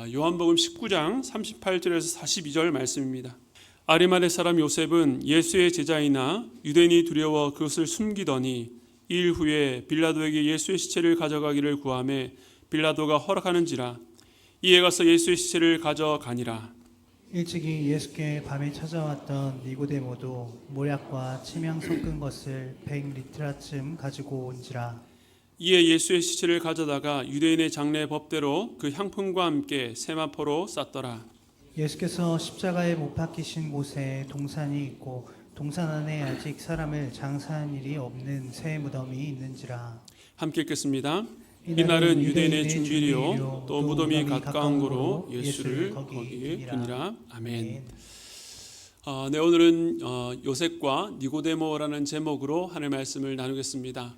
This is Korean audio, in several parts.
요한복음 19장 38절에서 42절 말씀입니다. 아리마대 사람 요셉은 예수의 제자이나 유대인이 두려워 그것을 숨기더니 2일 후에 빌라도에게 예수의 시체를 가져가기를 구하매 빌라도가 허락하는지라. 이에 가서 예수의 시체를 가져가니라. 일찍이 예수께 밤에 찾아왔던 니고데모도 모략과 침향 섞은 것을 100리트라쯤 가지고 온지라. 이에 예수의 시체를 가져다가 유대인의 장례 법대로 그 향품과 함께 세마포로 쌌더라. 예수께서 십자가에 못 박히신 곳에 동산이 있고 동산 안에 아직 사람을 장사한 일이 없는 새 무덤이 있는지라. 함께 읽겠습니다. 이날은 유대인의 준비리요 또 무덤이 가까운 고로 예수를 거기에 두니라. 아멘. 네, 오늘은 요셉과 니고데모라는 제목으로 하늘 말씀을 나누겠습니다.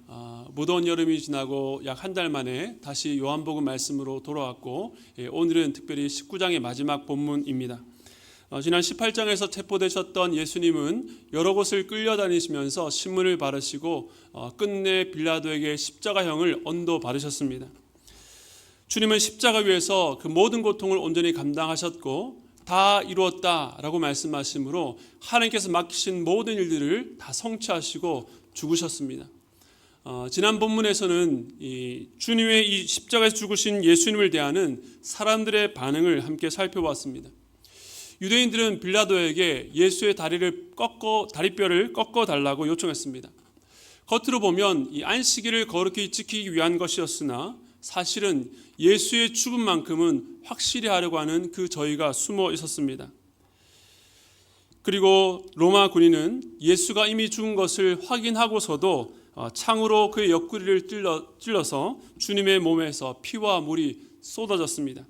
무더운 여름이 지나고 약 한 달 만에 다시 요한복음 말씀으로 돌아왔고, 오늘은 특별히 19장의 마지막 본문입니다. 지난 18장에서 체포되셨던 예수님은 여러 곳을 끌려다니시면서 신문을 바르시고 끝내 빌라도에게 십자가형을 언도받으셨습니다. 주님은 십자가 위에서 그 모든 고통을 온전히 감당하셨고 다 이루었다라고 말씀하시므로 하나님께서 맡기신 모든 일들을 다 성취하시고 죽으셨습니다. 지난 본문에서는 주님의 이 십자가에서 죽으신 예수님을 대하는 사람들의 반응을 함께 살펴봤습니다. 유대인들은 빌라도에게 예수의 다리뼈를 꺾어 달라고 요청했습니다. 겉으로 보면 이 안식일을 거룩히 지키기 위한 것이었으나 사실은 예수의 죽음만큼은 확실히 하려고 하는 그 저희가 숨어 있었습니다. 그리고 로마 군인은 예수가 이미 죽은 것을 확인하고서도 창으로 그의 옆구리를 찔러서 주님의 몸에서 피와 물이 쏟아졌습니다.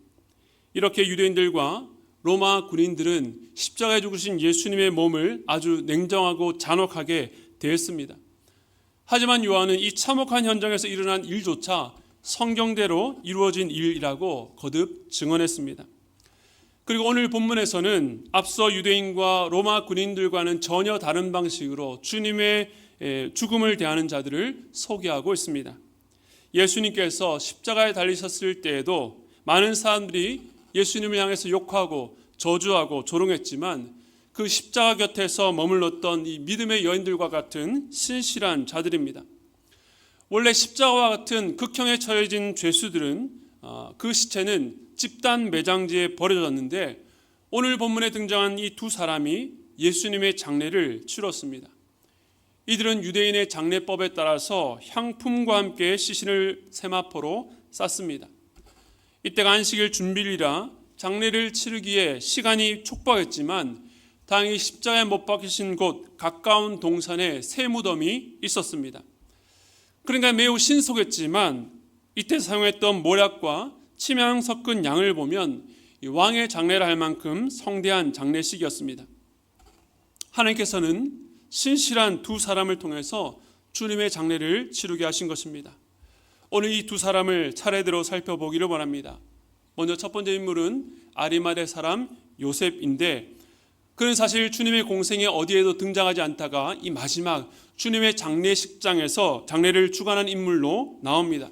이렇게 유대인들과 로마 군인들은 십자가에 죽으신 예수님의 몸을 아주 냉정하고 잔혹하게 대했습니다. 하지만 요한은 이 참혹한 현장에서 일어난 일조차 성경대로 이루어진 일이라고 거듭 증언했습니다. 그리고 오늘 본문에서는 앞서 유대인과 로마 군인들과는 전혀 다른 방식으로 주님의 죽음을 대하는 자들을 소개하고 있습니다. 예수님께서 십자가에 달리셨을 때에도 많은 사람들이 예수님을 향해서 욕하고 저주하고 조롱했지만 그 십자가 곁에서 머물렀던 이 믿음의 여인들과 같은 신실한 자들입니다. 원래 십자가와 같은 극형에 처해진 죄수들은 그 시체는 집단 매장지에 버려졌는데 오늘 본문에 등장한 이 두 사람이 예수님의 장례를 치렀습니다. 이들은 유대인의 장례법에 따라서 향품과 함께 시신을 세마포로 쌌습니다. 이때가 안식일 준비일이라 장례를 치르기에 시간이 촉박했지만 다행히 십자가에 못 박히신 곳 가까운 동산에 새 무덤이 있었습니다. 그러니까 매우 신속했지만 이때 사용했던 모략과 침향 섞은 양을 보면 왕의 장례를 할 만큼 성대한 장례식이었습니다. 하나님께서는 신실한 두 사람을 통해서 주님의 장례를 치르게 하신 것입니다. 오늘 이 두 사람을 차례대로 살펴보기를 원합니다. 먼저 첫 번째 인물은 아리마대 사람 요셉인데 그는 사실 주님의 공생에 어디에도 등장하지 않다가 이 마지막 주님의 장례식장에서 장례를 주관한 인물로 나옵니다.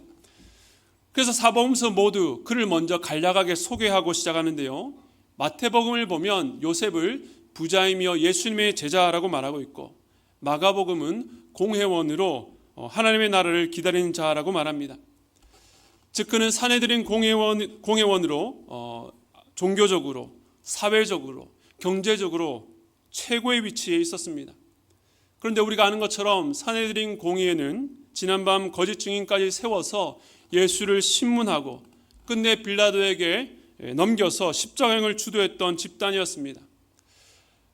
그래서 사복음서 모두 그를 먼저 간략하게 소개하고 시작하는데요. 마태복음을 보면 요셉을 부자이며 예수님의 제자라고 말하고 있고 마가복음은 공회원으로 하나님의 나라를 기다리는 자라고 말합니다. 즉 그는 사내들인 공회원으로 종교적으로, 사회적으로, 경제적으로 최고의 위치에 있었습니다. 그런데 우리가 아는 것처럼 사내들인 공의회는 지난밤 거짓 증인까지 세워서 예수를 신문하고 끝내 빌라도에게 넘겨서 십자가형을 주도했던 집단이었습니다.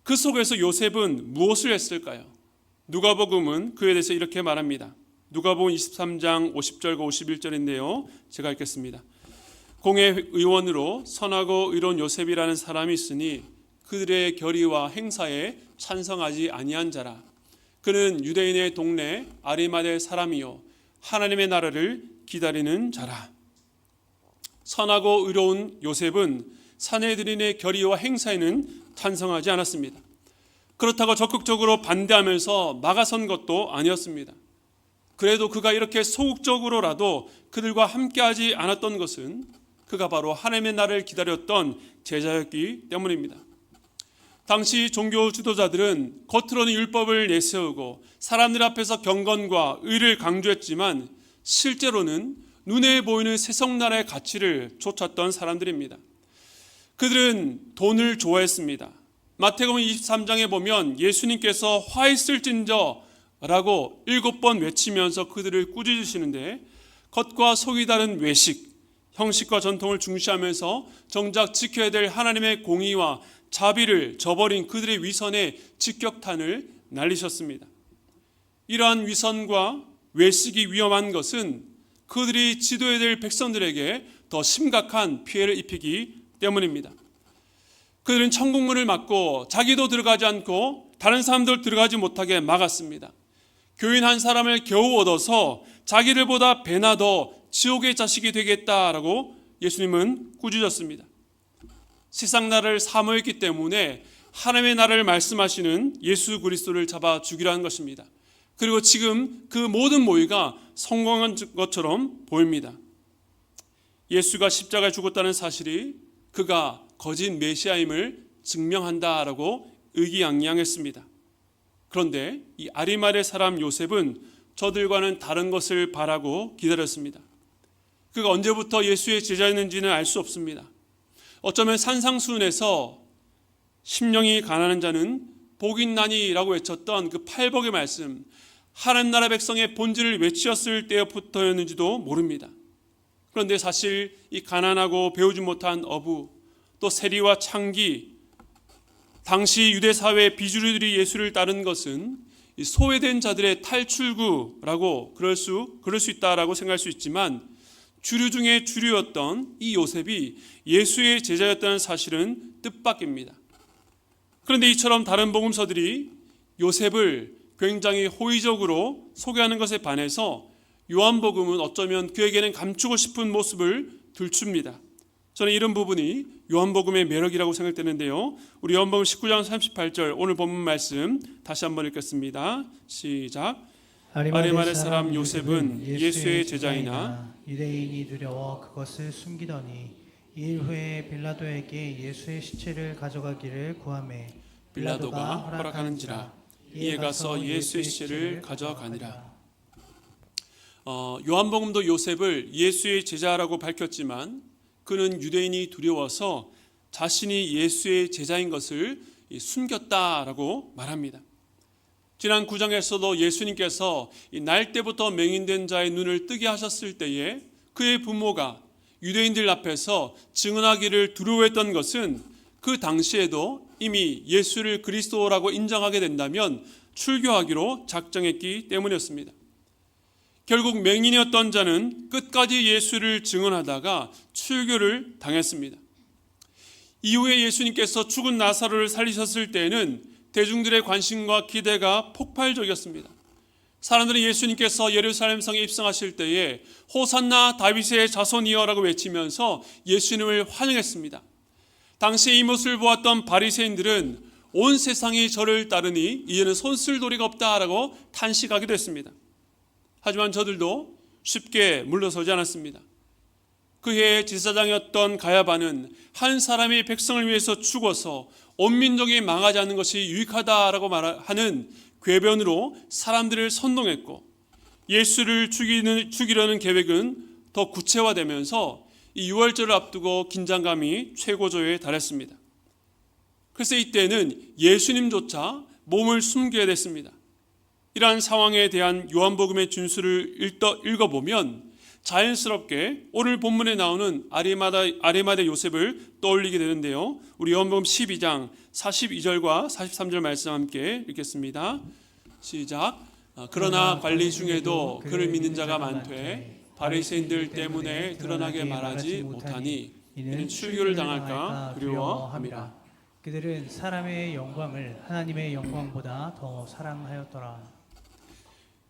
그 속에서 요셉은 무엇을 했을까요? 누가복음은 그에 대해서 이렇게 말합니다. 누가복음 23장 50절과 51절인데요. 제가 읽겠습니다. 공회 의원으로 선하고 의로운 요셉이라는 사람이 있으니 그들의 결의와 행사에 찬성하지 아니한 자라. 그는 유대인의 동네 아리마대 사람이요 하나님의 나라를 기다리는 자라. 선하고 의로운 요셉은 사내들인의 결의와 행사에는 찬성하지 않았습니다. 그렇다고 적극적으로 반대하면서 막아선 것도 아니었습니다. 그래도 그가 이렇게 소극적으로라도 그들과 함께하지 않았던 것은 그가 바로 하나님의 나라를 기다렸던 제자였기 때문입니다. 당시 종교 지도자들은 겉으로는 율법을 내세우고 사람들 앞에서 경건과 의를 강조했지만 실제로는 눈에 보이는 세속나라의 가치를 쫓았던 사람들입니다. 그들은 돈을 좋아했습니다. 마태복음 23장에 보면 예수님께서 화 있을진저 라고 7번 외치면서 그들을 꾸짖으시는데, 겉과 속이 다른 외식, 형식과 전통을 중시하면서 정작 지켜야 될 하나님의 공의와 자비를 저버린 그들의 위선에 직격탄을 날리셨습니다. 이러한 위선과 외식이 위험한 것은 그들이 지도해야 될 백성들에게 더 심각한 피해를 입히기 때문입니다. 그들은 천국문을 막고 자기도 들어가지 않고 다른 사람들 들어가지 못하게 막았습니다. 교인 한 사람을 겨우 얻어서 자기들보다 배나 더 지옥의 자식이 되겠다라고 예수님은 꾸짖었습니다. 세상 나라를 사모했기 때문에 하나님의 나라를 말씀하시는 예수 그리스도를 잡아 죽이라는 것입니다. 그리고 지금 그 모든 모의가 성공한 것처럼 보입니다. 예수가 십자가에 죽었다는 사실이 그가 거짓 메시아임을 증명한다라고 의기양양했습니다. 그런데 이 아리마대 사람 요셉은 저들과는 다른 것을 바라고 기다렸습니다. 그가 언제부터 예수의 제자였는지는 알 수 없습니다. 어쩌면 산상수훈에서 심령이 가난한 자는 복이 있나니라고 외쳤던 그 팔복의 말씀, 하나님 나라 백성의 본질을 외치었을 때부터였는지도 모릅니다. 그런데 사실 이 가난하고 배우지 못한 어부, 또 세리와 창기, 당시 유대 사회의 비주류들이 예수를 따른 것은 소외된 자들의 탈출구라고 그럴 수 있다라고 생각할 수 있지만, 주류 중에 주류였던 이 요셉이 예수의 제자였다는 사실은 뜻밖입니다. 그런데 이처럼 다른 복음서들이 요셉을 굉장히 호의적으로 소개하는 것에 반해서 요한복음은 어쩌면 그에게는 감추고 싶은 모습을 들춥니다. 저는 이런 부분이 요한복음의 매력이라고 생각되는데요. 우리 요한복음 19장 38절 오늘 본문 말씀 다시 한번 읽겠습니다. 시작. 아리마대 사람 요셉은 예수의 제자이나 유대인이 두려워 그것을 숨기더니 일 후에 빌라도에게 예수의 시체를 가져가기를 구하매 빌라도가 허락하는지라 이에 가서 예수의 시체를 가져가니라. 요한복음도 요셉을 예수의 제자라고 밝혔지만 그는 유대인이 두려워서 자신이 예수의 제자인 것을 숨겼다라고 말합니다. 지난 9장에서도 예수님께서 날 때부터 맹인된 자의 눈을 뜨게 하셨을 때에 그의 부모가 유대인들 앞에서 증언하기를 두려워했던 것은 그 당시에도 이미 예수를 그리스도라고 인정하게 된다면 출교하기로 작정했기 때문이었습니다. 결국 맹인이었던 자는 끝까지 예수를 증언하다가 출교를 당했습니다. 이후에 예수님께서 죽은 나사로를 살리셨을 때에는 대중들의 관심과 기대가 폭발적이었습니다. 사람들은 예수님께서 예루살렘 성에 입성하실 때에 호산나 다윗의 자손이여라고 외치면서 예수님을 환영했습니다. 당시 이 모습을 보았던 바리새인들은 온 세상이 저를 따르니 이제는 손쓸도리가 없다라고 탄식하기도 했습니다. 하지만 저들도 쉽게 물러서지 않았습니다. 그해 제사장이었던 가야바는 한 사람이 백성을 위해서 죽어서 온 민족이 망하지 않는 것이 유익하다라고 말하는 궤변으로 사람들을 선동했고, 예수를 죽이려는 계획은 더 구체화되면서 이 유월절을 앞두고 긴장감이 최고조에 달했습니다. 그래서 이때는 예수님조차 몸을 숨겨야 됐습니다. 이러한 상황에 대한 요한복음의 준수를 읽어보면 자연스럽게 오늘 본문에 나오는 아리마대 요셉을 떠올리게 되는데요. 우리 요한복음 12장 42절과 43절 말씀 함께 읽겠습니다. 시작. 그러나 관리 중에도 그를 믿는 자가 많되 바리새인들 때문에 드러나게 말하지 못하니 이는 출교를 당할까 두려워함이라. 그들은 사람의 영광을 하나님의 영광보다 더 사랑하였더라.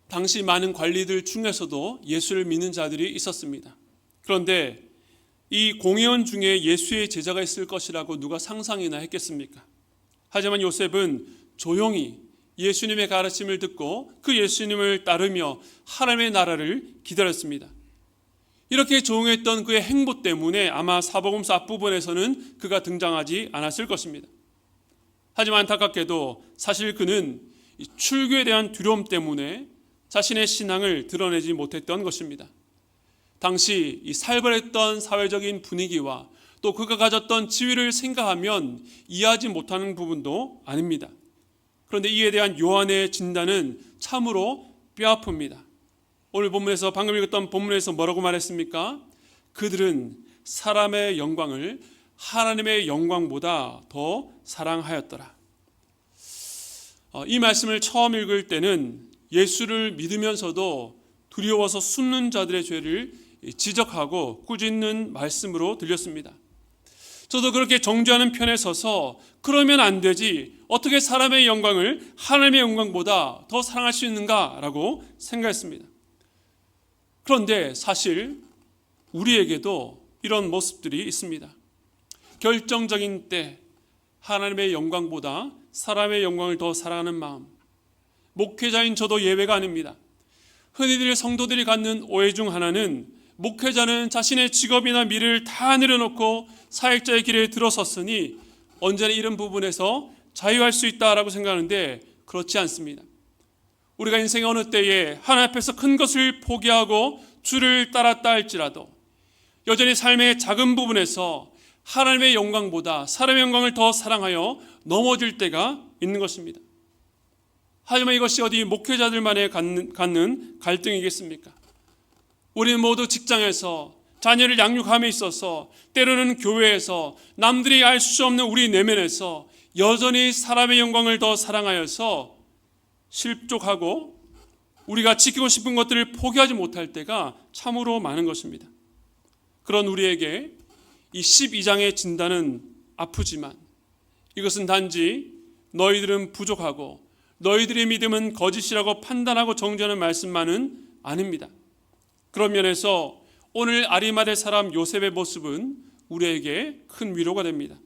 당시 많은 관리들 중에서도 예수를 믿는 자들이 있었습니다. 그런데 이 공회원 중에 예수의 제자가 있을 것이라고 누가 상상이나 했겠습니까? 하지만 요셉은 조용히 예수님의 가르침을 듣고 그 예수님을 따르며 하나님의 나라를 기다렸습니다. 이렇게 조용했던 그의 행보 때문에 아마 사복음서 앞부분에서는 그가 등장하지 않았을 것입니다. 하지만 안타깝게도 사실 그는 출교에 대한 두려움 때문에 자신의 신앙을 드러내지 못했던 것입니다. 당시 이 살벌했던 사회적인 분위기와 또 그가 가졌던 지위를 생각하면 이해하지 못하는 부분도 아닙니다. 그런데 이에 대한 요한의 진단은 참으로 뼈아픕니다. 오늘 본문에서 방금 읽었던 본문에서 뭐라고 말했습니까? 그들은 사람의 영광을 하나님의 영광보다 더 사랑하였더라. 이 말씀을 처음 읽을 때는 예수를 믿으면서도 두려워서 숨는 자들의 죄를 지적하고 꾸짖는 말씀으로 들렸습니다. 저도 그렇게 정죄하는 편에 서서 그러면 안 되지, 어떻게 사람의 영광을 하나님의 영광보다 더 사랑할 수 있는가라고 생각했습니다. 그런데 사실 우리에게도 이런 모습들이 있습니다. 결정적인 때 하나님의 영광보다 사람의 영광을 더 사랑하는 마음, 목회자인 저도 예외가 아닙니다. 흔히들 성도들이 갖는 오해 중 하나는 목회자는 자신의 직업이나 미래를 다 내려놓고 사역자의 길에 들어섰으니 언제나 이런 부분에서 자유할 수 있다라고 생각하는데 그렇지 않습니다. 우리가 인생의 어느 때에 하나님 앞에서 큰 것을 포기하고 주를 따랐다 할지라도 여전히 삶의 작은 부분에서 하나님의 영광보다 사람의 영광을 더 사랑하여 넘어질 때가 있는 것입니다. 하지만 이것이 어디 목회자들만의 갖는 갈등이겠습니까? 우리는 모두 직장에서 자녀를 양육함에 있어서 때로는 교회에서 남들이 알 수 없는 우리 내면에서 여전히 사람의 영광을 더 사랑하여서 실족하고 우리가 지키고 싶은 것들을 포기하지 못할 때가 참으로 많은 것입니다. 그런 우리에게 이 12장의 진단은 아프지만 이것은 단지 너희들은 부족하고 너희들의 믿음은 거짓이라고 판단하고 정죄하는 말씀만은 아닙니다. 그런 면에서 오늘 아리마대 사람 요셉의 모습은 우리에게 큰 위로가 됩니다.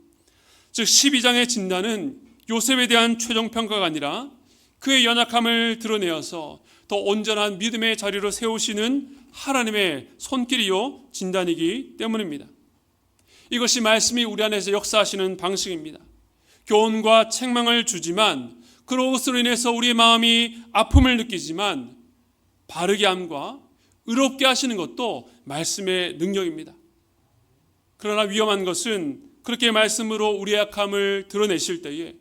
즉 12장의 진단은 요셉에 대한 최종평가가 아니라 그의 연약함을 드러내어서 더 온전한 믿음의 자리로 세우시는 하나님의 손길이요 진단이기 때문입니다. 이것이 말씀이 우리 안에서 역사하시는 방식입니다. 교훈과 책망을 주지만 그것으로 인해서 우리의 마음이 아픔을 느끼지만 바르게 함과 의롭게 하시는 것도 말씀의 능력입니다. 그러나 위험한 것은 그렇게 말씀으로 우리의 약함을 드러내실 때에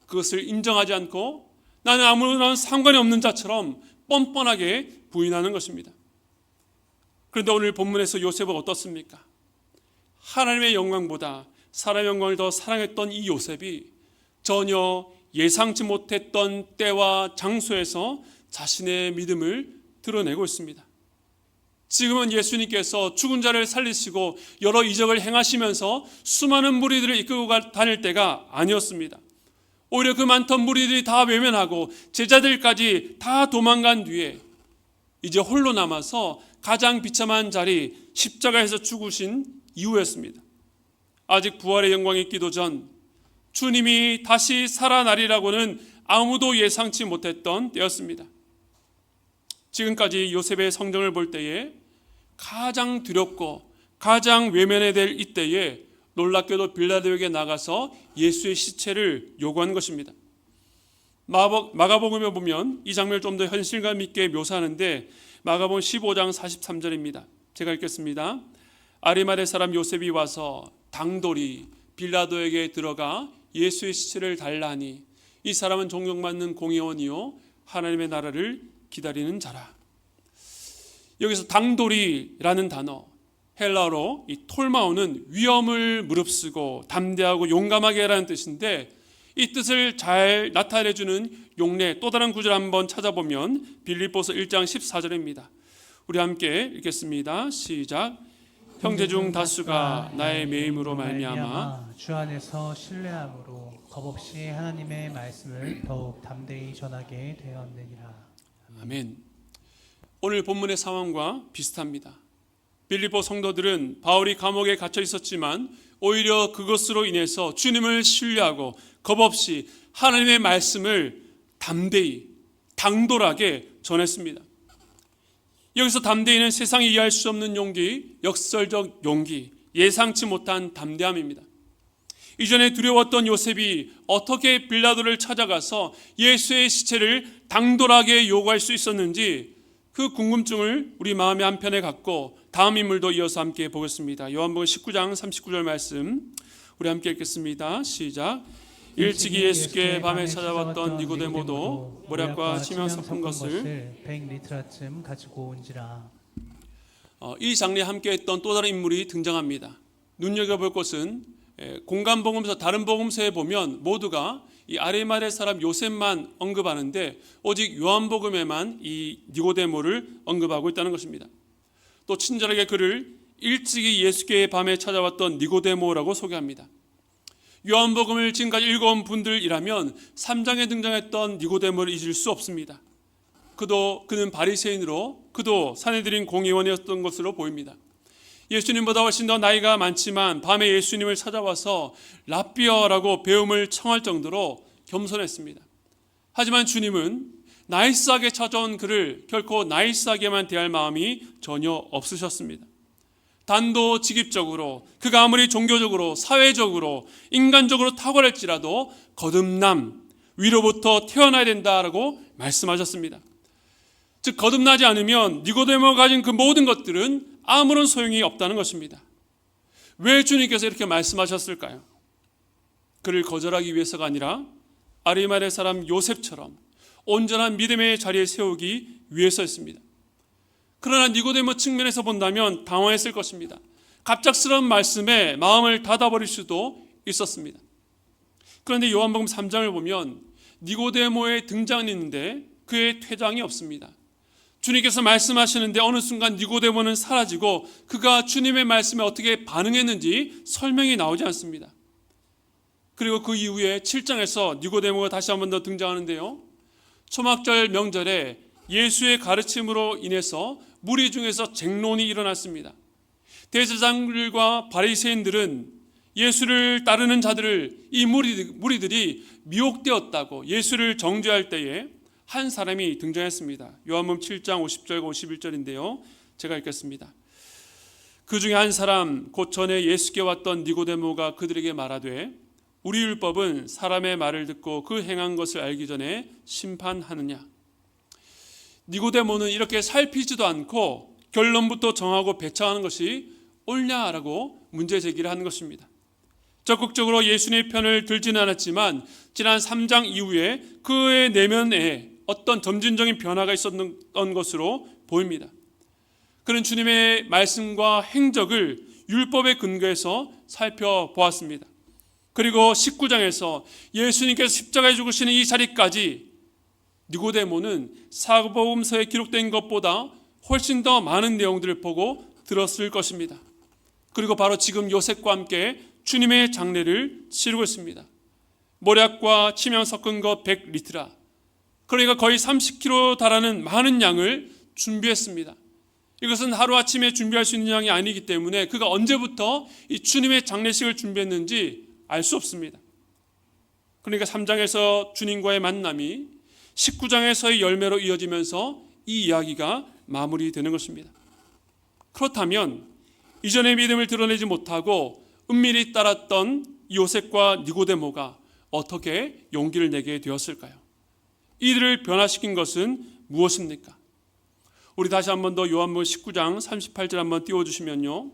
그것을 인정하지 않고 나는 아무런 상관이 없는 자처럼 뻔뻔하게 부인하는 것입니다. 그런데 오늘 본문에서 요셉은 어떻습니까? 하나님의 영광보다 사람의 영광을 더 사랑했던 이 요셉이 전혀 예상치 못했던 때와 장소에서 자신의 믿음을 드러내고 있습니다. 지금은 예수님께서 죽은 자를 살리시고 여러 이적을 행하시면서 수많은 무리들을 이끌고 다닐 때가 아니었습니다. 오히려 그 많던 무리들이 다 외면하고 제자들까지 다 도망간 뒤에 이제 홀로 남아서 가장 비참한 자리 십자가에서 죽으신 이후였습니다. 아직 부활의 영광이 있기도 전 주님이 다시 살아나리라고는 아무도 예상치 못했던 때였습니다. 지금까지 요셉의 성정을 볼 때에 가장 두렵고 가장 외면해야 될 이때에 놀랍게도 빌라도에게 나가서 예수의 시체를 요구한 것입니다. 마가복음에 보면 이 장면을 좀 더 현실감 있게 묘사하는데 마가복음 15장 43절입니다. 제가 읽겠습니다. 아리마대 사람 요셉이 와서 당돌이 빌라도에게 들어가 예수의 시체를 달라하니 이 사람은 존경받는 공의원이요 하나님의 나라를 기다리는 자라. 여기서 당돌이라는 단어 헬라어로 이 톨마오는 위험을 무릅쓰고 담대하고 용감하게 하라는 뜻인데 이 뜻을 잘 나타내주는 용례 또 다른 구절 한번 찾아보면 빌립보서 1장 14절입니다. 우리 함께 읽겠습니다. 시작. 형제 중 다수가 나의 매임으로 말미암아 주 안에서 신뢰함으로 겁없이 하나님의 말씀을 더욱 담대히 전하게 되었느니라. 아멘. 오늘 본문의 상황과 비슷합니다. 빌립보 성도들은 바울이 감옥에 갇혀 있었지만 오히려 그것으로 인해서 주님을 신뢰하고 겁없이 하나님의 말씀을 담대히 당돌하게 전했습니다. 여기서 담대히는 세상이 이해할 수 없는 용기, 역설적 용기, 예상치 못한 담대함입니다. 이전에 두려웠던 요셉이 어떻게 빌라도를 찾아가서 예수의 시체를 당돌하게 요구할 수 있었는지 그 궁금증을 우리 마음의 한편에 갖고 다음 인물도 이어서 함께 보겠습니다. 요한복음 19장 39절 말씀 우리 함께 읽겠습니다. 시작. 일찍이 예수께 밤에 찾아왔던 니고데모도 모략과 치명 섞은 것을 100리트라쯤 가지고 온지라. 이 장르에 함께했던 또 다른 인물이 등장합니다. 눈여겨볼 것은 공간 복음서 다른 복음서에 보면 모두가 이 아리마대 사람 요셉만 언급하는데 오직 요한복음에만 이 니고데모를 언급하고 있다는 것입니다. 또 친절하게 그를 일찍이 예수께의 밤에 찾아왔던 니고데모라고 소개합니다. 요한복음을 지금까지 읽어온 분들이라면 3장에 등장했던 니고데모를 잊을 수 없습니다. 그는 바리새인으로 그도 산헤드린 공의원이었던 것으로 보입니다. 예수님보다 훨씬 더 나이가 많지만 밤에 예수님을 찾아와서 랍비어라고 배움을 청할 정도로 겸손했습니다. 하지만 주님은 나이스하게 찾아온 그를 결코 나이스하게만 대할 마음이 전혀 없으셨습니다. 단도직입적으로 그가 아무리 종교적으로 사회적으로 인간적으로 탁월할지라도 거듭남, 위로부터 태어나야 된다라고 말씀하셨습니다. 즉 거듭나지 않으면 니고데모가 가진 그 모든 것들은 아무런 소용이 없다는 것입니다. 왜 주님께서 이렇게 말씀하셨을까요? 그를 거절하기 위해서가 아니라 아리마대 사람 요셉처럼 온전한 믿음의 자리에 세우기 위해서였습니다. 그러나 니고데모 측면에서 본다면 당황했을 것입니다. 갑작스러운 말씀에 마음을 닫아버릴 수도 있었습니다. 그런데 요한복음 3장을 보면 니고데모의 등장이 있는데 그의 퇴장이 없습니다. 주님께서 말씀하시는데 어느 순간 니고데모는 사라지고 그가 주님의 말씀에 어떻게 반응했는지 설명이 나오지 않습니다. 그리고 그 이후에 7장에서 니고데모가 다시 한 번 더 등장하는데요. 초막절 명절에 예수의 가르침으로 인해서 무리 중에서 쟁론이 일어났습니다. 대제사장들과 바리새인들은 예수를 따르는 자들을 이 무리들이 미혹되었다고 예수를 정죄할 때에 한 사람이 등장했습니다. 요한복음 7장 50절과 51절인데요. 제가 읽겠습니다. 그 중에 한 사람 곧 전에 예수께 왔던 니고데모가 그들에게 말하되 우리 율법은 사람의 말을 듣고 그 행한 것을 알기 전에 심판하느냐. 니고데모는 이렇게 살피지도 않고 결론부터 정하고 배척하는 것이 옳냐라고 문제 제기를 하는 것입니다. 적극적으로 예수님의 편을 들지는 않았지만 지난 3장 이후에 그의 내면에 어떤 점진적인 변화가 있었던 것으로 보입니다. 그는 주님의 말씀과 행적을 율법에 근거해서 살펴보았습니다. 그리고 19장에서 예수님께서 십자가에 죽으시는 이 자리까지 니고데모는 사복음서에 기록된 것보다 훨씬 더 많은 내용들을 보고 들었을 것입니다. 그리고 바로 지금 요셉과 함께 주님의 장례를 치르고 있습니다. 모략과 치명 섞은 것 100리트라, 그러니까 거의 30kg 달하는 많은 양을 준비했습니다. 이것은 하루아침에 준비할 수 있는 양이 아니기 때문에 그가 언제부터 이 주님의 장례식을 준비했는지 알 수 없습니다. 그러니까 3장에서 주님과의 만남이 19장에서의 열매로 이어지면서 이 이야기가 마무리되는 것입니다. 그렇다면 이전의 믿음을 드러내지 못하고 은밀히 따랐던 요셉과 니고데모가 어떻게 용기를 내게 되었을까요? 이들을 변화시킨 것은 무엇입니까? 우리 다시 한 번 더 요한복음 19장 38절 한번 띄워주시면요.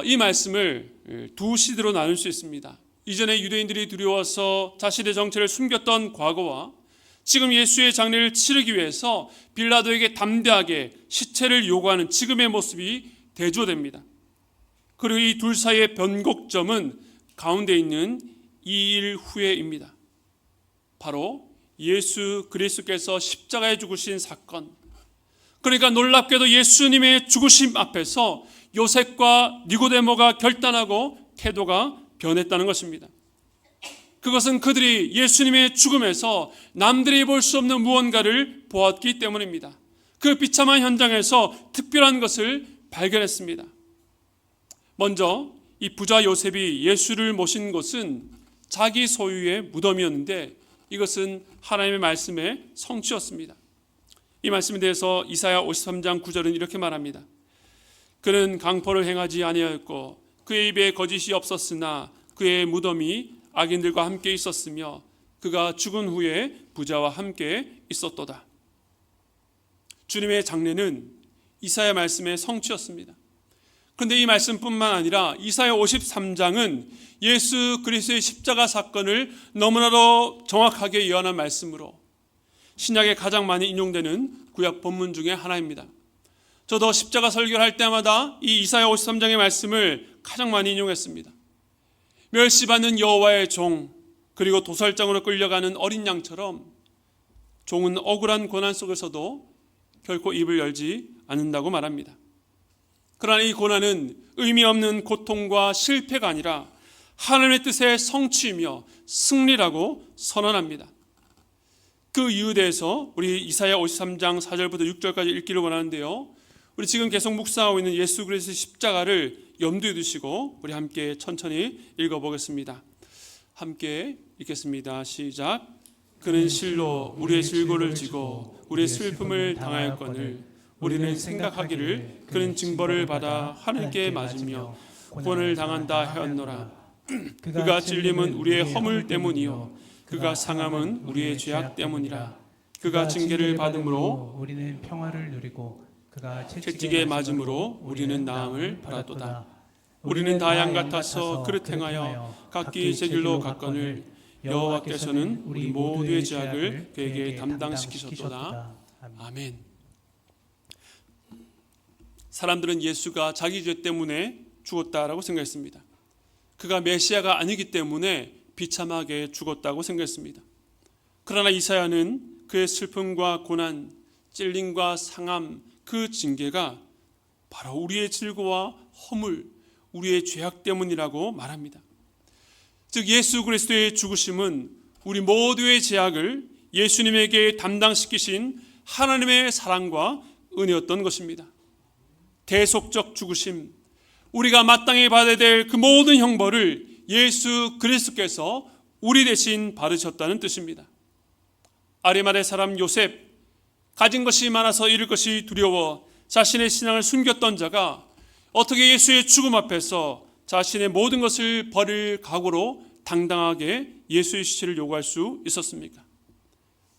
이 말씀을 두 시대로 나눌 수 있습니다. 이전에 유대인들이 두려워서 자신의 정체를 숨겼던 과거와 지금 예수의 장례를 치르기 위해서 빌라도에게 담대하게 시체를 요구하는 지금의 모습이 대조됩니다. 그리고 이 둘 사이의 변곡점은 가운데 있는 2일 후에입니다. 바로 예수 그리스도께서 십자가에 죽으신 사건. 그러니까 놀랍게도 예수님의 죽으심 앞에서 요셉과 니고데모가 결단하고 태도가 변했다는 것입니다. 그것은 그들이 예수님의 죽음에서 남들이 볼 수 없는 무언가를 보았기 때문입니다. 그 비참한 현장에서 특별한 것을 발견했습니다. 먼저 이 부자 요셉이 예수를 모신 곳은 자기 소유의 무덤이었는데 이것은 하나님의 말씀의 성취였습니다. 이 말씀에 대해서 이사야 53장 9절은 이렇게 말합니다. 그는 강포를 행하지 아니하였고 그의 입에 거짓이 없었으나 그의 무덤이 악인들과 함께 있었으며 그가 죽은 후에 부자와 함께 있었도다. 주님의 장례는 이사야 말씀의 성취였습니다. 그런데 이 말씀뿐만 아니라 이사야 53장은 예수 그리스도의 십자가 사건을 너무나도 정확하게 예언한 말씀으로 신약에 가장 많이 인용되는 구약 본문 중에 하나입니다. 저도 십자가 설교를 할 때마다 이 이사야 53장의 말씀을 가장 많이 인용했습니다. 멸시받는 여호와의 종, 그리고 도살장으로 끌려가는 어린 양처럼 종은 억울한 고난 속에서도 결코 입을 열지 않는다고 말합니다. 그러나 이 고난은 의미 없는 고통과 실패가 아니라 하나님의 뜻의 성취이며 승리라고 선언합니다. 그 이유에 대해서 우리 이사야 53장 4절부터 6절까지 읽기를 원하는데요. 우리 지금 계속 묵상하고 있는 예수 그리스도의 십자가를 염두에 두시고 우리 함께 천천히 읽어보겠습니다. 함께 읽겠습니다. 시작. 그는 실로 우리의 질고를 지고 우리의 슬픔을 당하였거늘 우리는 생각하기를 그는 징벌을 받아 하늘께 맞으며 고난을 당한다 하였노라. 그가 찔림은 우리의 허물 때문이요 그가 상함은 우리의 죄악 때문이라. 그가 징계를 받음으로 우리는 평화를 누리고 그가 채찍에 맞음으로 우리는 나음을 받았도다. 우리는 다 양 같아서 그릇 행하여 각기 제 길로 갔거늘 여호와께서는 우리 모두의 죄악을 그에게 담당시키셨도다. 아멘. 사람들은 예수가 자기 죄 때문에 죽었다라고 생각했습니다. 그가 메시아가 아니기 때문에 비참하게 죽었다고 생각했습니다. 그러나 이사야는 그의 슬픔과 고난, 찔림과 상함, 그 징계가 바로 우리의 질고와 허물, 우리의 죄악 때문이라고 말합니다. 즉 예수 그리스도의 죽으심은 우리 모두의 죄악을 예수님에게 담당시키신 하나님의 사랑과 은혜였던 것입니다. 대속적 죽으심, 우리가 마땅히 받아야 될 그 모든 형벌을 예수 그리스도께서 우리 대신 받으셨다는 뜻입니다. 아리마대 사람 요셉, 가진 것이 많아서 잃을 것이 두려워 자신의 신앙을 숨겼던 자가 어떻게 예수의 죽음 앞에서 자신의 모든 것을 버릴 각오로 당당하게 예수의 시체를 요구할 수 있었습니까?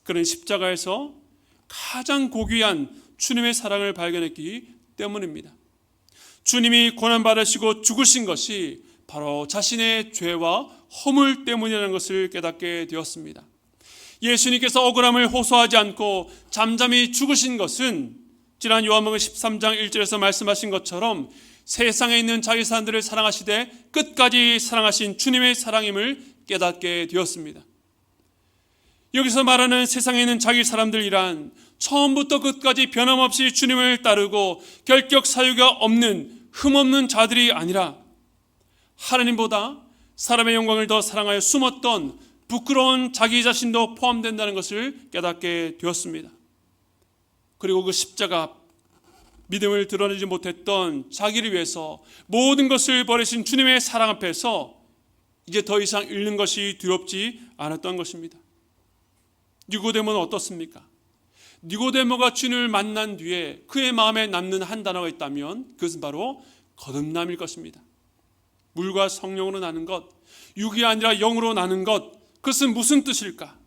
그는 십자가에서 가장 고귀한 주님의 사랑을 발견했기 때문입니다. 주님이 고난받으시고 죽으신 것이 바로 자신의 죄와 허물 때문이라는 것을 깨닫게 되었습니다. 예수님께서 억울함을 호소하지 않고 잠잠히 죽으신 것은 지난 요한복음 13장 1절에서 말씀하신 것처럼 세상에 있는 자기 사람들을 사랑하시되 끝까지 사랑하신 주님의 사랑임을 깨닫게 되었습니다. 여기서 말하는 세상에 있는 자기 사람들이란 처음부터 끝까지 변함없이 주님을 따르고 결격 사유가 없는 흠없는 자들이 아니라 하나님보다 사람의 영광을 더 사랑하여 숨었던 부끄러운 자기 자신도 포함된다는 것을 깨닫게 되었습니다. 그리고 그 십자가, 믿음을 드러내지 못했던 자기를 위해서 모든 것을 버리신 주님의 사랑 앞에서 이제 더 이상 잃는 것이 두렵지 않았던 것입니다. 니고데모는 어떻습니까? 니고데모가 주님을 만난 뒤에 그의 마음에 남는 한 단어가 있다면 그것은 바로 거듭남일 것입니다. 물과 성령으로 나는 것, 육이 아니라 영으로 나는 것, 그것은 무슨 뜻일까?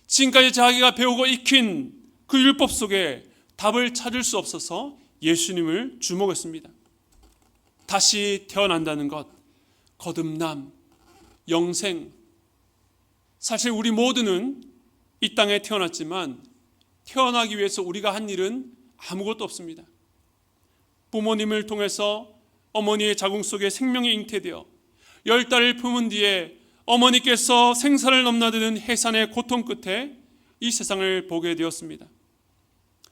지금까지 자기가 배우고 익힌 그 율법 속에 답을 찾을 수 없어서 예수님을 주목했습니다. 다시 태어난다는 것, 거듭남, 영생. 사실 우리 모두는 이 땅에 태어났지만 태어나기 위해서 우리가 한 일은 아무것도 없습니다. 부모님을 통해서 어머니의 자궁 속에 생명이 잉태되어 10달을 품은 뒤에 어머니께서 생사를 넘나드는 해산의 고통 끝에 이 세상을 보게 되었습니다.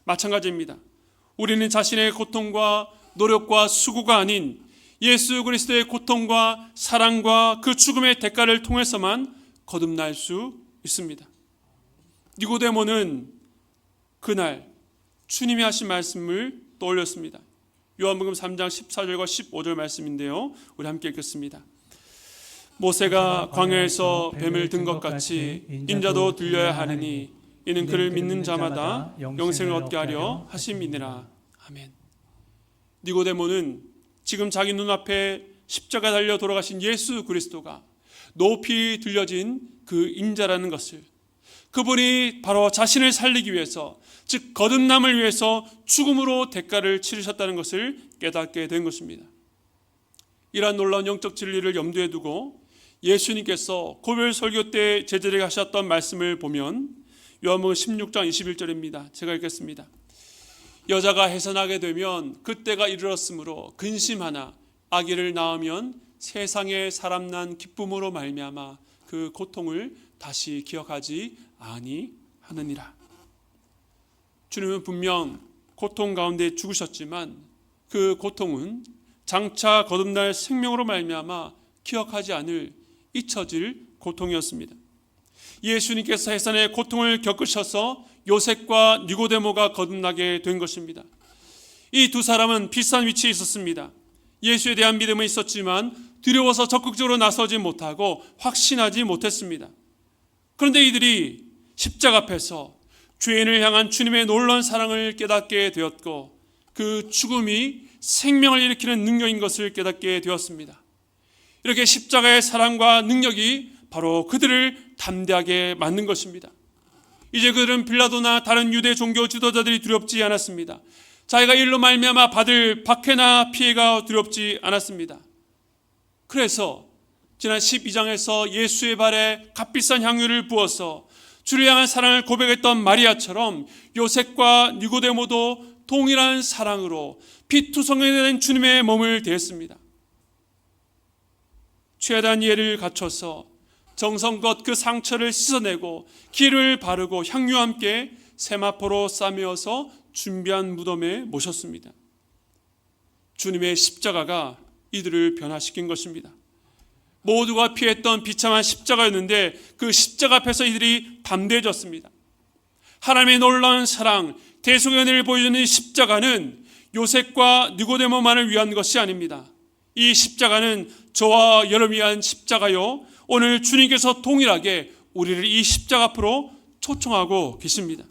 마찬가지입니다. 우리는 자신의 고통과 노력과 수고가 아닌 예수 그리스도의 고통과 사랑과 그 죽음의 대가를 통해서만 거듭날 수 있습니다. 니고데모는 그날 주님이 하신 말씀을 떠올렸습니다. 요한복음 3장 14절과 15절 말씀인데요, 우리 함께 읽겠습니다. 모세가 광야에서 뱀을 든 것 같이 인자도 들려야 하느니 이는 그를 믿는 자마다 영생을 얻게 하려 하심이니라. 아멘. 니고데모는 지금 자기 눈앞에 십자가 달려 돌아가신 예수 그리스도가 높이 들려진 그 인자라는 것을, 그분이 바로 자신을 살리기 위해서, 즉 거듭남을 위해서 죽음으로 대가를 치르셨다는 것을 깨닫게 된 것입니다. 이러한 놀라운 영적 진리를 염두에 두고 예수님께서 고별 설교 때 제자들에게 하셨던 말씀을 보면 요한복음 16장 21절입니다. 제가 읽겠습니다. 여자가 해산하게 되면 그때가 이르렀으므로 근심하나 아기를 낳으면 세상에 사람 난 기쁨으로 말미암아 그 고통을 다시 기억하지 아니하느니라. 주님은 분명 고통 가운데 죽으셨지만 그 고통은 장차 거듭날 생명으로 말미암아 기억하지 않을 잊혀질 고통이었습니다. 예수님께서 해산의 고통을 겪으셔서 요셉과 니고데모가 거듭나게 된 것입니다. 이 두 사람은 비슷한 위치에 있었습니다. 예수에 대한 믿음은 있었지만 두려워서 적극적으로 나서지 못하고 확신하지 못했습니다. 그런데 이들이 십자가 앞에서 죄인을 향한 주님의 놀라운 사랑을 깨닫게 되었고 그 죽음이 생명을 일으키는 능력인 것을 깨닫게 되었습니다. 이렇게 십자가의 사랑과 능력이 바로 그들을 담대하게 만든 것입니다. 이제 그들은 빌라도나 다른 유대 종교 지도자들이 두렵지 않았습니다. 자기가 일로 말미암아 받을 박해나 피해가 두렵지 않았습니다. 그래서 지난 12장에서 예수의 발에 값비싼 향유를 부어서 주를 향한 사랑을 고백했던 마리아처럼 요셉과 니고데모도 동일한 사랑으로 피투성이 된 주님의 몸을 대했습니다. 최대한 예를 갖춰서 정성껏 그 상처를 씻어내고 기를 바르고 향유와 함께 세마포로 싸매어서 준비한 무덤에 모셨습니다. 주님의 십자가가 이들을 변화시킨 것입니다. 모두가 피했던 비참한 십자가였는데 그 십자가 앞에서 이들이 담대해졌습니다. 하나님의 놀라운 사랑, 대속의 은혜를 보여주는 십자가는 요셉과 니고데모만을 위한 것이 아닙니다. 이 십자가는 저와 여러분을 위한 십자가요, 오늘 주님께서 동일하게 우리를 이 십자가 앞으로 초청하고 계십니다.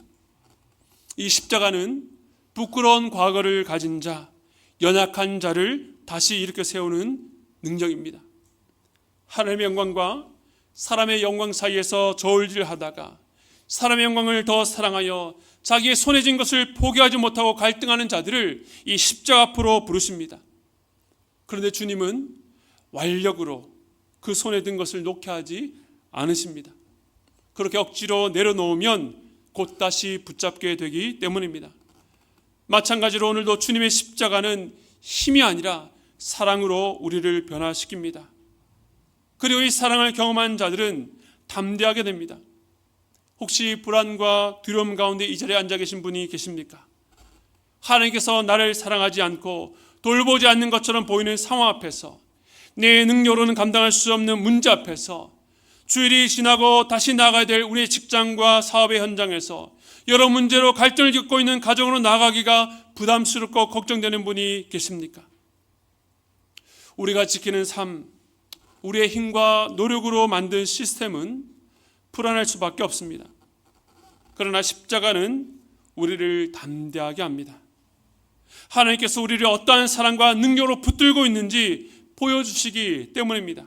이 십자가는 부끄러운 과거를 가진 자, 연약한 자를 다시 일으켜 세우는 능력입니다. 하나님의 영광과 사람의 영광 사이에서 저울질하다가 사람의 영광을 더 사랑하여 자기의 손에 쥔 것을 포기하지 못하고 갈등하는 자들을 이 십자가 앞으로 부르십니다. 그런데 주님은 완력으로 그 손에 든 것을 놓게 하지 않으십니다. 그렇게 억지로 내려놓으면 곧 다시 붙잡게 되기 때문입니다. 마찬가지로 오늘도 주님의 십자가는 힘이 아니라 사랑으로 우리를 변화시킵니다. 그리고 이 사랑을 경험한 자들은 담대하게 됩니다. 혹시 불안과 두려움 가운데 이 자리에 앉아 계신 분이 계십니까? 하나님께서 나를 사랑하지 않고 돌보지 않는 것처럼 보이는 상황 앞에서, 내 능력으로는 감당할 수 없는 문제 앞에서, 주일이 지나고 다시 나가야 될 우리의 직장과 사업의 현장에서 여러 문제로 갈등을 겪고 있는 가정으로 나가기가 부담스럽고 걱정되는 분이 계십니까? 우리가 지키는 삶, 우리의 힘과 노력으로 만든 시스템은 불안할 수밖에 없습니다. 그러나 십자가는 우리를 담대하게 합니다. 하나님께서 우리를 어떠한 사랑과 능력으로 붙들고 있는지 보여주시기 때문입니다.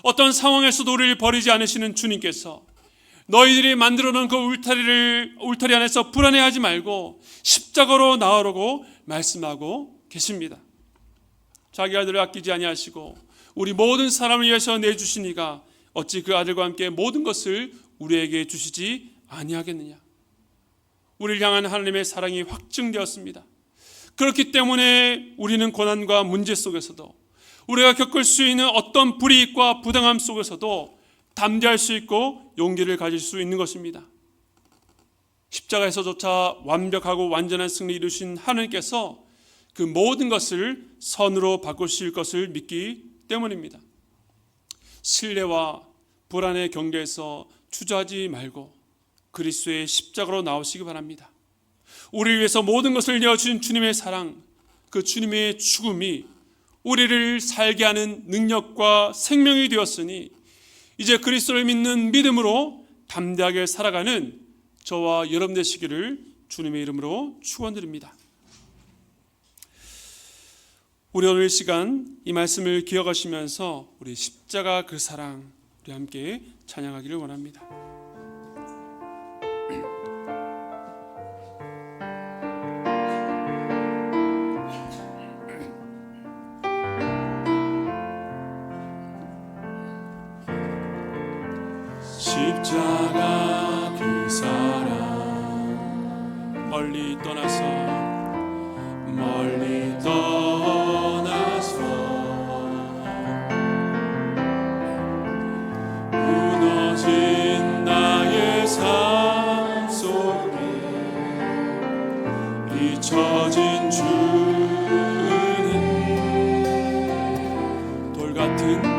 어떤 상황에서도 우리를 버리지 않으시는 주님께서 너희들이 만들어 놓은 그 울타리 안에서 불안해하지 말고 십자가로 나아오라고 말씀하고 계십니다. 자기 아들을 아끼지 아니하시고 우리 모든 사람을 위해서 내주신 이가 어찌 그 아들과 함께 모든 것을 우리에게 주시지 아니하겠느냐. 우리를 향한 하나님의 사랑이 확증되었습니다. 그렇기 때문에 우리는 고난과 문제 속에서도, 우리가 겪을 수 있는 어떤 불이익과 부당함 속에서도 담대할 수 있고 용기를 가질 수 있는 것입니다. 십자가에서조차 완벽하고 완전한 승리 이루신 하나님께서 그 모든 것을 선으로 바꾸실 것을 믿기 때문입니다. 신뢰와 불안의 경계에서 주저하지 말고 그리스도의 십자가로 나오시기 바랍니다. 우리를 위해서 모든 것을 내어주신 주님의 사랑, 그 주님의 죽음이 우리를 살게 하는 능력과 생명이 되었으니 이제 그리스도를 믿는 믿음으로 담대하게 살아가는 저와 여러분 되시기를 주님의 이름으로 축원드립니다. 우리 오늘 시간 이 말씀을 기억하시면서 우리 십자가 그 사랑 우리 함께 찬양하기를 원합니다. 십자가 그 사랑 멀리 떠나서 무너진 나의 삶 속에 잊혀진 주는 돌 같은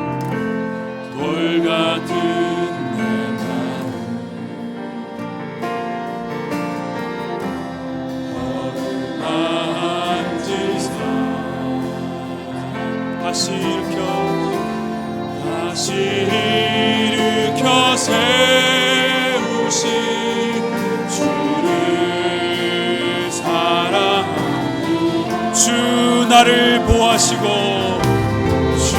다시 일으켜 세우신 주를 사랑하니 주 나를 보호하시고 주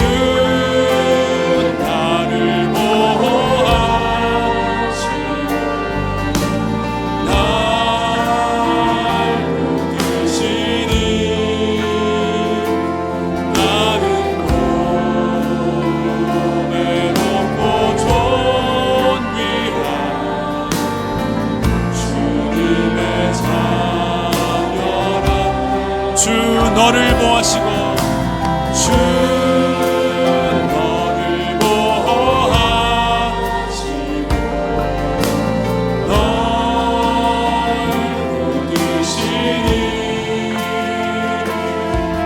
나를 보호하시고 날 붙드시니 나는 너를 보호하시고 주 너를 보호하시고 널 붙드시니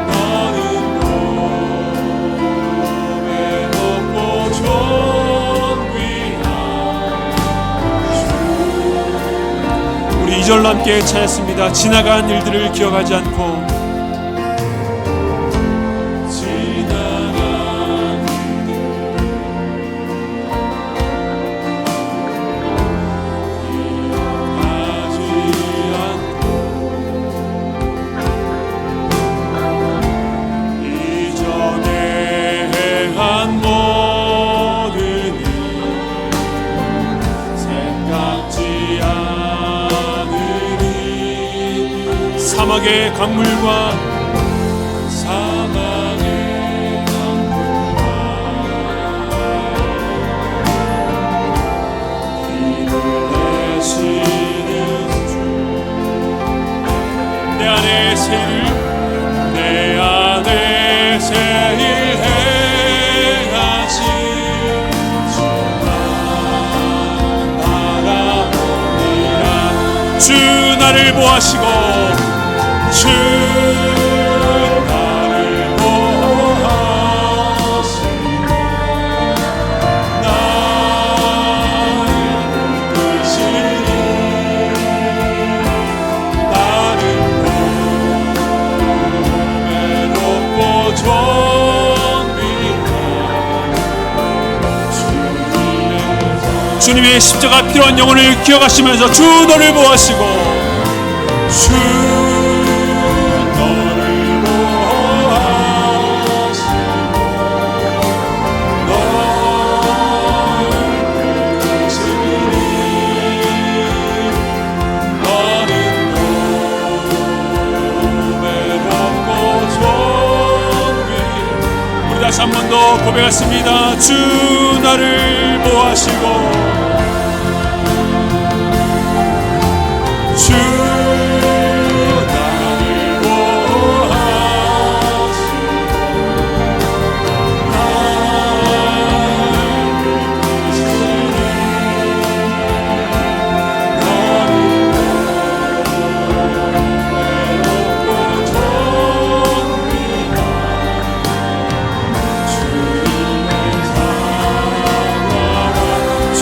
너는 몸에 높고 존귀한 주. 우리 2절로 함께 찾았습니다. 지나간 일들을 기억하지 않고 사막의 강물과 길을 내시는 주 내 안에 세일 행하신 주만 바라보리라. 주 나를 보호하시고 주 나를 보호하시고 날 붙드시니 나는 몸에 높고 존귀한 주님의 십자가 필요한 영혼을 기억하시면서 주 너를 보호하시고 주 다시 한 번 더 고백했습니다. 주 나를 보호하시고 주 나를 보호하시고 날 붙드시니 너는 외롭고 존귀한 주님의 사랑하라. 주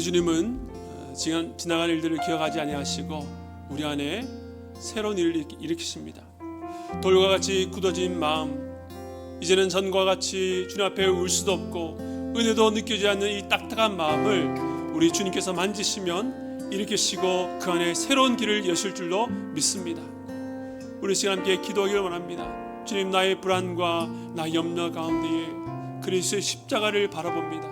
우리 주님은 지나간 일들을 기억하지 아니하시고 우리 안에 새로운 일을 일으키십니다. 돌과 같이 굳어진 마음, 이제는 전과 같이 주님 앞에 울 수도 없고 은혜도 느껴지지 않는 이 딱딱한 마음을 우리 주님께서 만지시면 일으키시고 그 안에 새로운 길을 여실 줄로 믿습니다. 우리 시간 함께 기도하기를 원합니다. 주님, 나의 불안과 나의 염려 가운데에 그리스도의 십자가를 바라봅니다.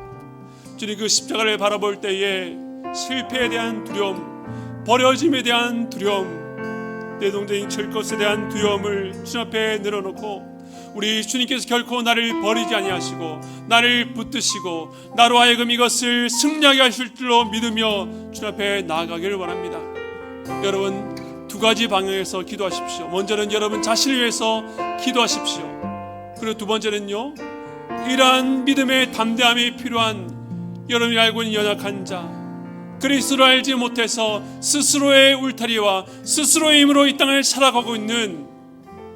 주님, 그 십자가를 바라볼 때에 실패에 대한 두려움, 버려짐에 대한 두려움, 내 동생이 질 것에 대한 두려움을 주님 앞에 내려놓고 우리 주님께서 결코 나를 버리지 아니하시고 나를 붙드시고 나로 하여금 이것을 승리하게 하실 줄로 믿으며 주님 앞에 나아가기를 원합니다. 여러분, 두 가지 방향에서 기도하십시오. 먼저는 여러분 자신을 위해서 기도하십시오. 그리고 두 번째는요, 이러한 믿음의 담대함이 필요한 여러분이 알고 있는 연약한 자, 그리스도를 알지 못해서 스스로의 울타리와 스스로의 힘으로 이 땅을 살아가고 있는,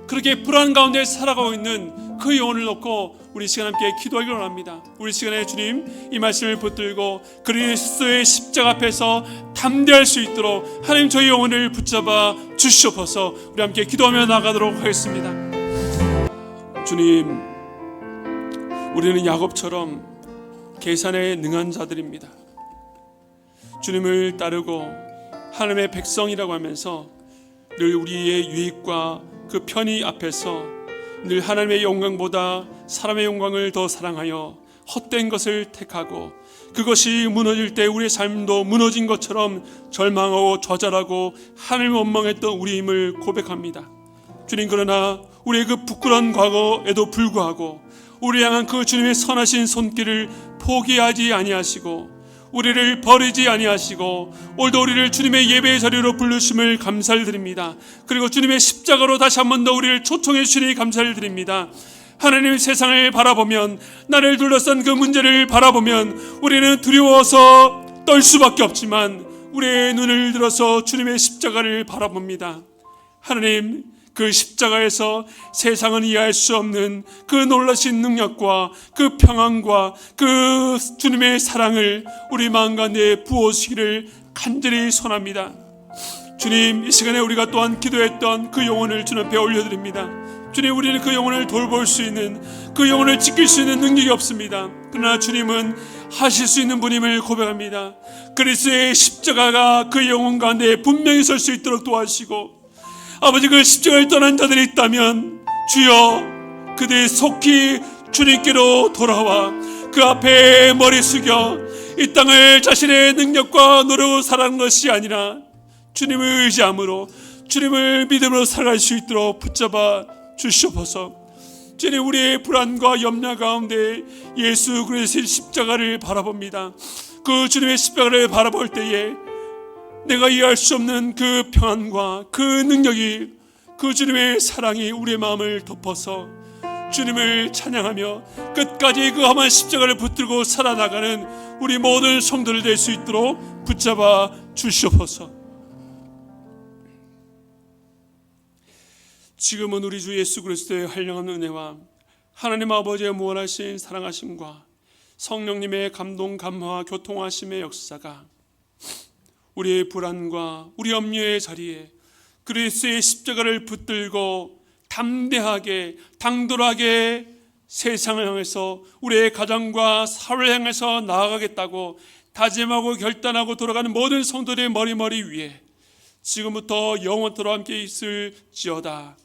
그렇게 불안 가운데 살아가고 있는 그 영혼을 놓고 우리 시간 함께 기도하기를 원합니다. 우리 시간에 주님 이 말씀을 붙들고 그리스도의 십자가 앞에서 담대할 수 있도록 하나님 저희 영혼을 붙잡아 주시옵소서. 우리 함께 기도하며 나가도록 하겠습니다. 주님, 우리는 야곱처럼 계산에 능한 자들입니다. 주님을 따르고 하나님의 백성이라고 하면서 늘 우리의 유익과 그 편의 앞에서 늘 하나님의 영광보다 사람의 영광을 더 사랑하여 헛된 것을 택하고 그것이 무너질 때 우리의 삶도 무너진 것처럼 절망하고 좌절하고 하나님을 원망했던 우리임을 고백합니다. 주님, 그러나 우리의 그 부끄러운 과거에도 불구하고 우리 향한 그 주님의 선하신 손길을 포기하지 아니하시고 우리를 버리지 아니하시고 오늘도 우리를 주님의 예배의 자리로 부르심을 감사를 드립니다. 그리고 주님의 십자가로 다시 한 번 더 우리를 초청해 주시니 감사를 드립니다. 하나님, 세상을 바라보면, 나를 둘러싼 그 문제를 바라보면 우리는 두려워서 떨 수밖에 없지만 우리의 눈을 들어서 주님의 십자가를 바라봅니다. 하나님, 그 십자가에서 세상은 이해할 수 없는 그 놀라신 능력과 그 평안과 그 주님의 사랑을 우리 마음 가운데 부어주시기를 간절히 소원합니다. 주님, 이 시간에 우리가 또한 기도했던 그 영혼을 주님 앞에 올려드립니다. 주님, 우리는 그 영혼을 돌볼 수 있는, 그 영혼을 지킬 수 있는 능력이 없습니다. 그러나 주님은 하실 수 있는 분임을 고백합니다. 그리스도의 십자가가 그 영혼 가운데 분명히 설 수 있도록 도와주시고, 아버지, 그 십자가를 떠난 자들이 있다면 주여, 그들이 속히 주님께로 돌아와 그 앞에 머리 숙여 이 땅을 자신의 능력과 노력으로 살아가는 것이 아니라 주님을 의지함으로, 주님을 믿음으로 살아갈 수 있도록 붙잡아 주시옵소서. 주님, 우리의 불안과 염려 가운데 예수 그리스도의 십자가를 바라봅니다. 그 주님의 십자가를 바라볼 때에 내가 이해할 수 없는 그 평안과 그 능력이, 그 주님의 사랑이 우리의 마음을 덮어서 주님을 찬양하며 끝까지 그 험한 십자가를 붙들고 살아나가는 우리 모든 성도를 될 수 있도록 붙잡아 주시옵소서. 지금은 우리 주 예수 그리스도의 한량한 은혜와 하나님 아버지의 무한하신 사랑하심과 성령님의 감동 감화와 교통하심의 역사가 우리의 불안과 우리 염려의 자리에 그리스도의 십자가를 붙들고 담대하게 당돌하게 세상을 향해서 우리의 가정과 사회를 향해서 나아가겠다고 다짐하고 결단하고 돌아가는 모든 성도들의 머리 위에 지금부터 영원토록 함께 있을지어다.